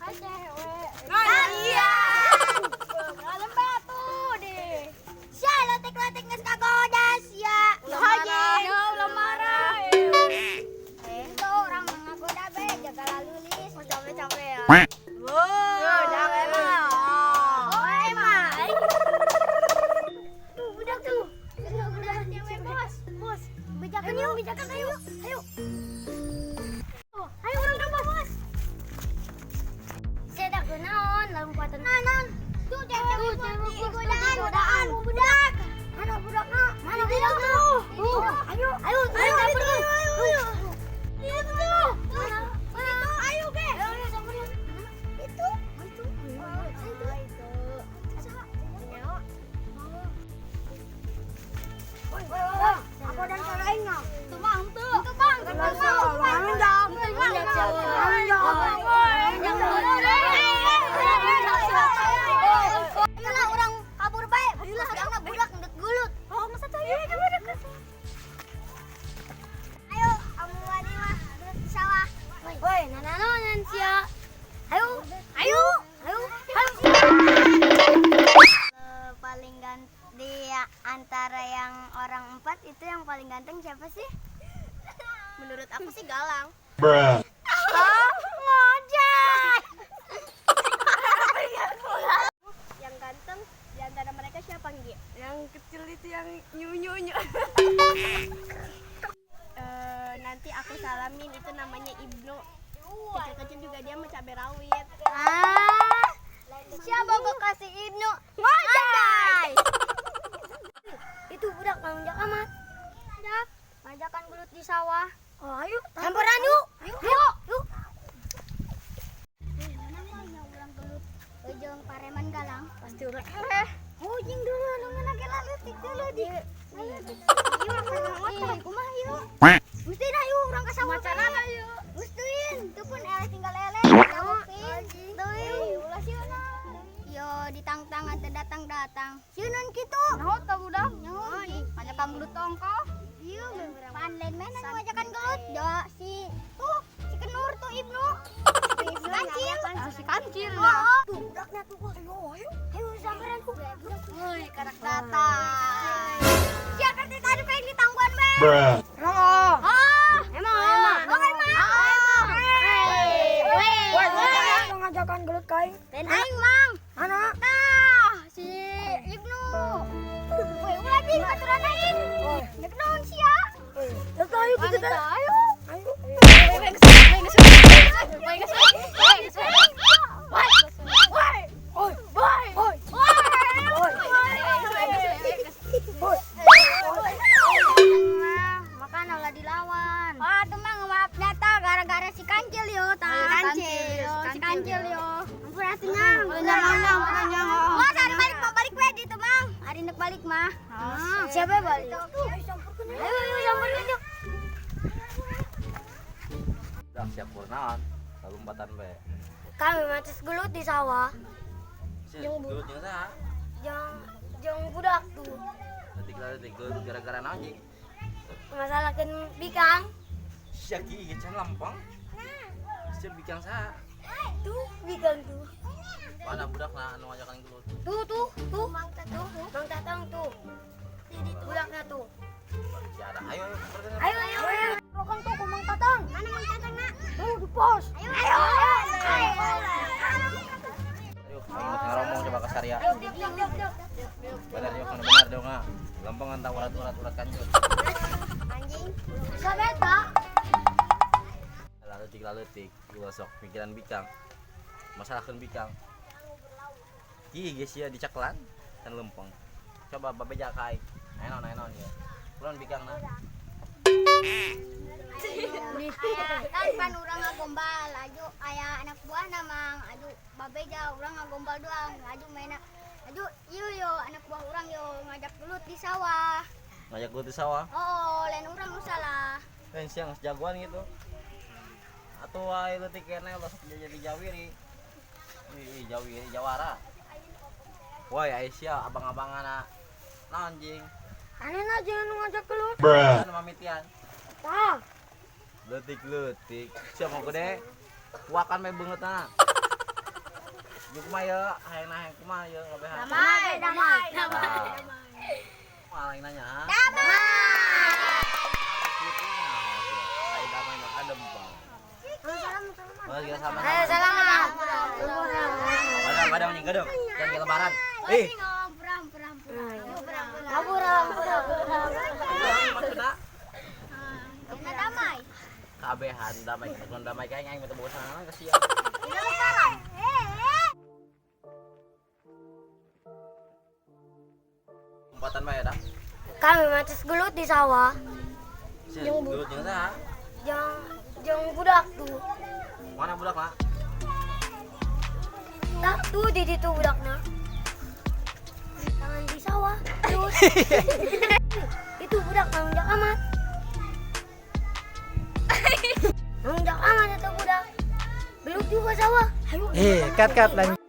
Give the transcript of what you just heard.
Iya. Ngalem batu deh. Sia letik-letik geus kagodas ya. Haji. Ulah marah. Itu orang mengagoda be jaga lalu lis. Capek-capek ya. Wow, jangan emang. Oh, emang. Tuh, budak tuh. Udah cewek bos. Bos, bijakan yuk, bijakan ayo. Ayo. Oh, ayo orang bos. Saya dah kenaon, lompatan. Naon? Tuh cewek godaan budak. Mana budakna? Mana budakna? Ayo, ayo, ayo pergi. Ayo. Itu. Mana? Ayo ge. Ayo samperin. Itu. Woi, aku dan kalaingnya. Tuh bang, tuh. Itu bang, kan bang. Emang orang kabur baik. Ayolah, sedangna budak ngendek gulut. Oh, masa tuh ya coba deket. Ayo, kamu wani mah duduk di sawah. Woi, nananon sia. Ayo, ayo, ayo. Paling ganteng di antara yang orang 4 itu yang paling ganteng siapa sih? Menurut aku sih Galang. Bruh. Oh, ngojek. Yang ganteng di antara mereka siapa, Nggi? Yang kecil itu yang nyu-nyu-nyu. Nanti aku salamin, itu namanya Ibnu. Kecil-kecil juga dia mau cabai rawit. Siapa gue kasih Ibnu? Ngojek. Itu budak ngajak amat. Budak, ngajakan gelut di sawah. Oh, ayo, samperan yuk. Ayo, yuk. Mana mah yang urang gelut? Jeung pareman Galang. Pasti urang eleh. Oh, jing dulu nu ngeunake laletik dulu di. Laletik. Ieu kumaha ieu? Mesti dah yuk urang ka sawah. Macanana yuk. Gustuin, teu pun eleh tinggal eleh. Jawabin. Teuing, ulah sieuna. Yo ditangtang ante datang-datang. Sieun kitu. Naon ka budak? Naon? Ngajakan gelut tongko. Iya, panlen mana ngajakan gelut? Da si tuh, si Kenur tuh Ibnu. Si Kancil. Si kancil Oh, ya. tuh budaknya tuh. Ayo samperan tuh. Heuy, karak datang. Siapa teh tadi pengen di tangguan be? Bruh. Oh. Emang. Oh, emang. Woi, ngajakan gelut kain. Ben aing, Mang. Mana? Tah, si Ibnu. Woi, ulah di aturan aing. Nek naon sia? Ayo kita. Ayo. Ayo. Makan olah dilawan. Aduh mang maaf nyata gara-gara si Kancil yo, si Kancil yo. Ampun atuh nyang. Oh, cari balik we ditu mang. Ari nek balik mah. Siapa balik? Ayo samperin yuk. Udah siap purnaon, lalu empatan be. Kami macis gelut di sawah. Jeung gelut jeung saha? Jeung budak tuh. Detik gelut gara-gara naon jeung? Masalahkeun bikang. Sia kieu can lampang. Sia bikang saha? Tuh bikang tuh. Mana budakna anu ngajakan gelut? Tuh. Mang Tatang tuh. Budaknya tuh. Si ada. Ayo. Ayo. Rokon tuh ku Mang Tatang. Mana Mang Tatang nak? Tuh di pos. Ayo. Ayo, ngomong coba ka Sarya. Bener yo kan bener dong ah. Gampang antang urat kancut. Anjing. Sabeta. Laletik gua sok pikiran bikang. Masalahkeun bikang. Ih geus ya dicaklan kan lempeng. Coba babeja ka aing. Aenon ya. Ulun bikangna. Kan pan urang ngagombal, aju aya anak buah namang, aju babeja urang ngagombal doang, aju maena. Aju ieu anak buah urang yo ngajak gelut di sawah. Ngajak gelut di sawah. Oh, lain urang nu salah. Kan siang jagoan gitu. Atuh wae leutik keneh ulah sok jadi jawiri. Ih, jawara. Woi, Aisyah, abang-abangana. Naon jeung? Aneh aja nu ngajak gelut. Bruh. Anu mamitian. Tah. Leutik. Siapa mau gede? Kuakan me beungeutna. Yung kumayo, hayang na hayang kumayo, kabehan. Damai. Malang nanya, ha? Damai. Ay, damay ng adam pa. Wala kita sama. Salamat. Padam yung gadam. Jangan kita lebaran. Eh, Pura. maksudnya Damai. kabehan damai. Kalau damai kayak yang minta bawa sana kasihan. Ini sekarang. Umpatan ba ya dah? Kami matis gelut di sawah. Dulu jeung teh. Jang budak tuh. Mana budak lah? Tak tuh di situ budaknya. Tangan di sawah. Terus itu budak nangjak amat. Nangjak amat itu budak. Belum juga sawah. Ayo. cut lanjut.